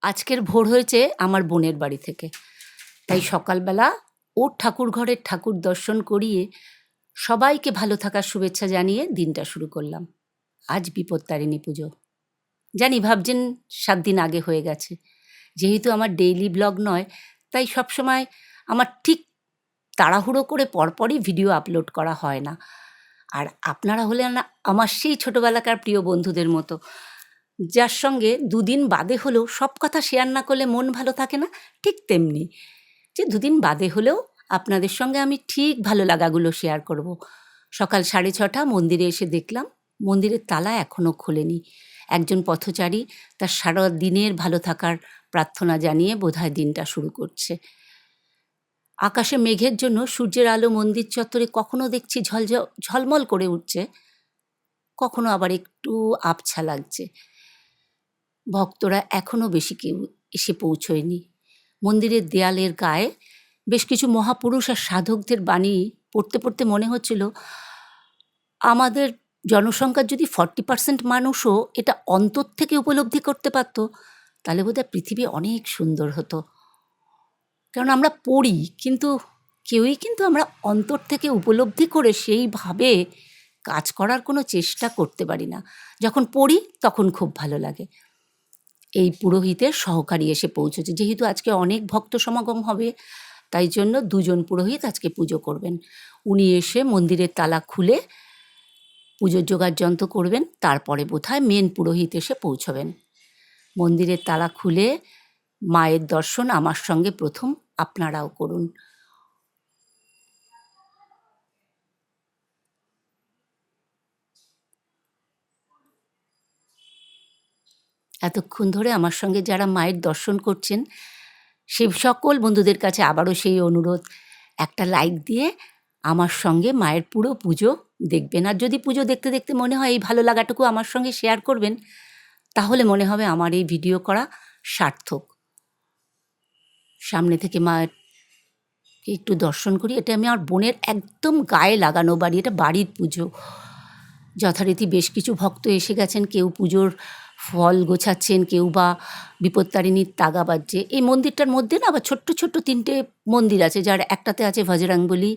আজকের ভোর হয়েছে আমার বোনের বাড়ি থেকে। তাই সকালবেলা ওর ঠাকুরঘরের ঠাকুর দর্শন করিয়ে সবাইকে ভালো থাকার শুভেচ্ছা জানিয়ে দিনটা শুরু করলাম। আজ বিপত্তারিণী পুজো। জানি ভাবছেন ৭ দিন আগে হয়ে গেছে। যেহেতু আমার ডেইলি ব্লগ নয়, তাই সবসময় আমার ঠিক তাড়াহুড়ো করে পরপরই ভিডিও আপলোড করা হয় না। আর আপনারা হলেন আমার সেই ছোটবেলাকার প্রিয় বন্ধুদের মতো, যার সঙ্গে দুদিন বাদে হলেও সব কথা শেয়ার না করলে মন ভালো থাকে না, ঠিক তেমনি যে দুদিন বাদে হলেও আপনাদের সঙ্গে আমি ঠিক ভালো লাগাগুলো শেয়ার করব। সকাল 6:30 মন্দিরে এসে দেখলাম মন্দিরের তালা এখনও খোলেনি। একজন পথচারী তার সারা দিনের ভালো থাকার প্রার্থনা জানিয়ে বোধহয় দিনটা শুরু করছে। আকাশে মেঘের জন্য সূর্যের আলো মন্দির চত্বরে কখনো দেখছি ঝলমল করে উঠছে, কখনো আবার একটু আবছা লাগছে। ভক্তরা এখনও বেশি কেউ এসে পৌঁছয়নি। মন্দিরের দেয়ালের গায়ে বেশ কিছু মহাপুরুষ আর সাধকদের বাণী পড়তে পড়তে মনে হচ্ছিল, আমাদের জনসংখ্যার যদি 40% মানুষও এটা অন্তর থেকে উপলব্ধি করতে পারত, তাহলে বোধহয় পৃথিবী অনেক সুন্দর হতো। কারণ আমরা পড়ি, কিন্তু কেউই কিন্তু আমরা অন্তর থেকে উপলব্ধি করে সেইভাবে কাজ করার কোনো চেষ্টা করতে পারি না। যখন পড়ি তখন খুব ভালো লাগে। এই পুরোহিতের সহকারী এসে পৌঁছেছে। যেহেতু আজকে অনেক ভক্ত সমাগম হবে, তাই জন্য 2 জন পুরোহিত আজকে পুজো করবেন। উনি এসে মন্দিরের তালা খুলে পুজোর যোগাড়যন্ত্র করবেন, তারপরে বোধহয় মেন পুরোহিত এসে পৌঁছবেন। মন্দিরের তালা খুলে মায়ের দর্শন আমার সঙ্গে প্রথম আপনারাও করুন। এতক্ষণ ধরে আমার সঙ্গে যারা মায়ের দর্শন করছেন, সেই সকল বন্ধুদের কাছে আবারও সেই অনুরোধ, একটা লাইক দিয়ে আমার সঙ্গে মায়ের পুরো পুজো দেখবেন। আর যদি পুজো দেখতে দেখতে মনে হয় এই ভালো লাগাটুকু আমার সঙ্গে শেয়ার করবেন, তাহলে মনে হবে আমার এই ভিডিও করা সার্থক। সামনে থেকে মাকে একটু দর্শন করি। এটা আমি আমার বোনের একদম গায়ে লাগানো বাড়ি, এটা বাড়ির পুজো। যথারীতি বেশ কিছু ভক্ত এসে গেছেন, কেউ পুজোর ফল গোছাচ্ছেন, কেউ বা বিপত্তারিণীর তাগা বাজছে। এই মন্দিরটার মধ্যে না আবার ছোট্ট ছোট্ট 3টে মন্দির আছে, যার একটাতে আছে বজরংবলী,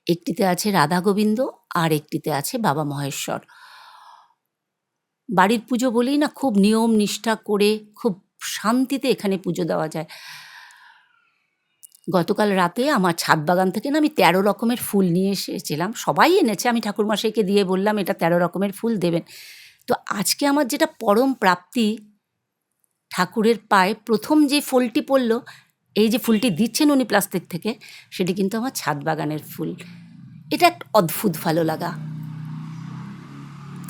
একটিতে আছে রাধা গোবিন্দ, আর একটিতে আছে বাবা মহেশ্বর। বাড়ির পুজো বলেই না খুব নিয়ম নিষ্ঠা করে খুব শান্তিতে এখানে পুজো দেওয়া যায়। গতকাল রাতে আমার ছাদ বাগান থেকে না আমি 13 রকমের ফুল নিয়ে এসেছিলাম। সবাই এনেছে, আমি ঠাকুরমশাইকে দিয়ে বললাম এটা 13 রকমের ফুল দেবেন। তো আজকে আমার যেটা পরম প্রাপ্তি, ঠাকুরের পায়ে প্রথম যে ফুলটি পড়ল, এই যে ফুলটি দিচ্ছেন উনি প্লাস্টিক থেকে, সেটি কিন্তু আমার ছাদ বাগানের ফুল। এটা একটা অদ্ভুত ভালো লাগা।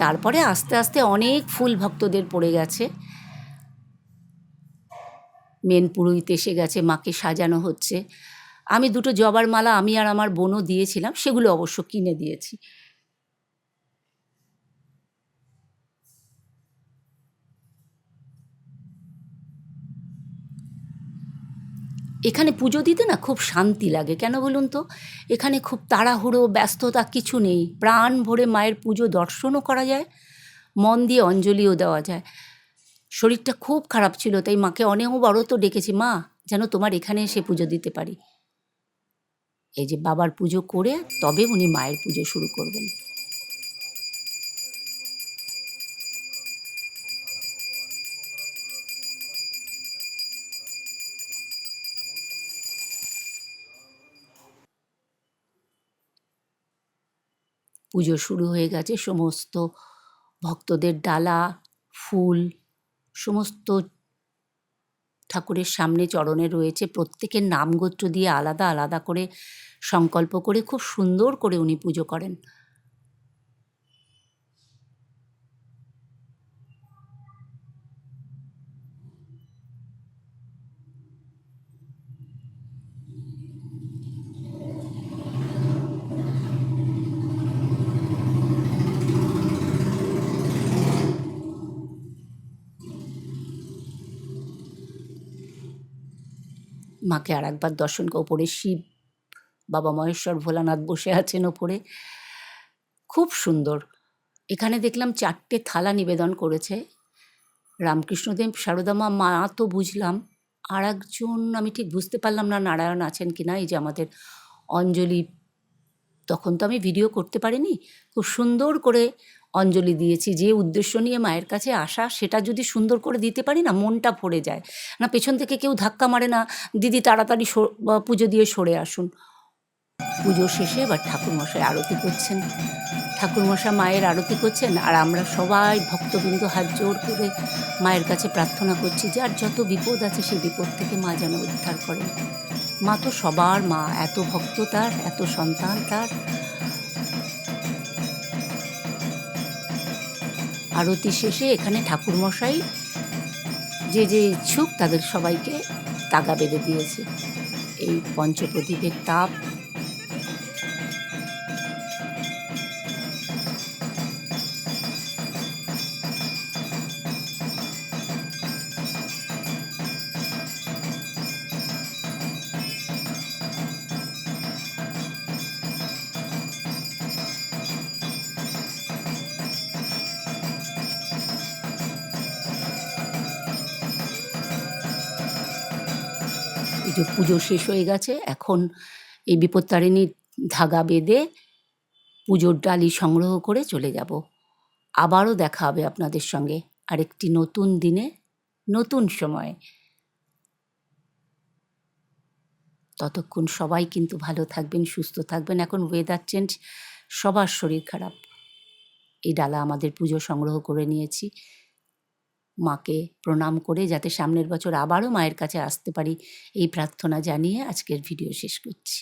তারপরে আস্তে আস্তে অনেক ফুল ভক্তদের পড়ে গেছে। মেন পুরোহিত এসে গেছে, মাকে সাজানো হচ্ছে। আমি 2টো জবার মালা আমি আর আমার বোনও দিয়েছিলাম, সেগুলো অবশ্য কিনে দিয়েছি। এখানে পুজো দিতে না খুব শান্তি লাগে, কেন বলুন তো? এখানে খুব তাড়াহুড়ো ব্যস্ততা কিছু নেই, প্রাণ ভরে মায়ের পুজো দর্শনও করা যায়, মন দিয়ে অঞ্জলিও দেওয়া যায়। শরীরটা খুব খারাপ ছিল, তাই মাকে অনেকবারও তো ডেকেছি, মা যেন তোমার এখানে এসে পুজো দিতে পারি। এই যে বাবার পুজো করে তবে উনি মায়ের পুজো শুরু করবেন। পুজো শুরু হয়ে গেছে। সমস্ত ভক্তদের ডালা, ফুল সমস্ত ঠাকুরের সামনে চরণে রয়েছে। প্রত্যেকের নাম গোত্র দিয়ে আলাদা আলাদা করে সংকল্প করে খুব সুন্দর করে উনি পুজো করেন। মাকে আর একবার দর্শন ওপরে শিব, বাবা মহেশ্বর, ভোলানাথ বসে আছেন ওপরে, খুব সুন্দর। এখানে দেখলাম 4টে থালা নিবেদন করেছে। রামকৃষ্ণদেব সারদা মা তো বুঝলাম, আর একজন আমি ঠিক বুঝতে পারলাম না নারায়ণ আছেন কি না। এই যে আমাদের অঞ্জলি, তখন তো আমি ভিডিও করতে পারিনি, খুব সুন্দর করে অঞ্জলি দিয়েছি। যে উদ্দেশ্য নিয়ে মায়ের কাছে আসা, সেটা যদি সুন্দর করে দিতে পারি না, মনটা ভরে যায়। না পেছন থেকে কেউ ধাক্কা মারে না, দিদি তাড়াতাড়ি পুজো দিয়ে সরে আসুন। পুজো শেষে এবার ঠাকুরমশাই আরতি করছেন, ঠাকুরমশাই মায়ের আরতি করছেন, আর আমরা সবাই ভক্তবৃন্দ হাত জোড় করে মায়ের কাছে প্রার্থনা করছি যে আর যত বিপদ আছে সেই বিপদ থেকে মা যেন উদ্ধার করেন। মা তো সবার মা, এত ভক্ত তার, এত সন্তান তার। আরতি শেষে এখানে ঠাকুরমশাই যে যে ইচ্ছুক তাদের সবাইকে তাগা বেঁধে দিয়েছে। এই পঞ্চপ্রদীপের তাপ, এই যে পুজো শেষ হয়ে গেছে, এখন এই বিপত্তারিণীর ধাগা বেঁধে পুজোর ডালি সংগ্রহ করে চলে যাব। আবারও দেখা হবে আপনাদের সঙ্গে আরেকটি নতুন দিনে, নতুন সময়ে। ততক্ষণ সবাই কিন্তু ভালো থাকবেন, সুস্থ থাকবেন। এখন ওয়েদার চেঞ্জ, সবার শরীর খারাপ। এই ডালা আমাদের পুজো সংগ্রহ করে নিয়েছি, মাকে প্রণাম করে যাতে সামনের বছর আবারও মায়ের কাছে আসতে পারি, এই প্রার্থনা জানিয়ে আজকের ভিডিও শেষ করছি।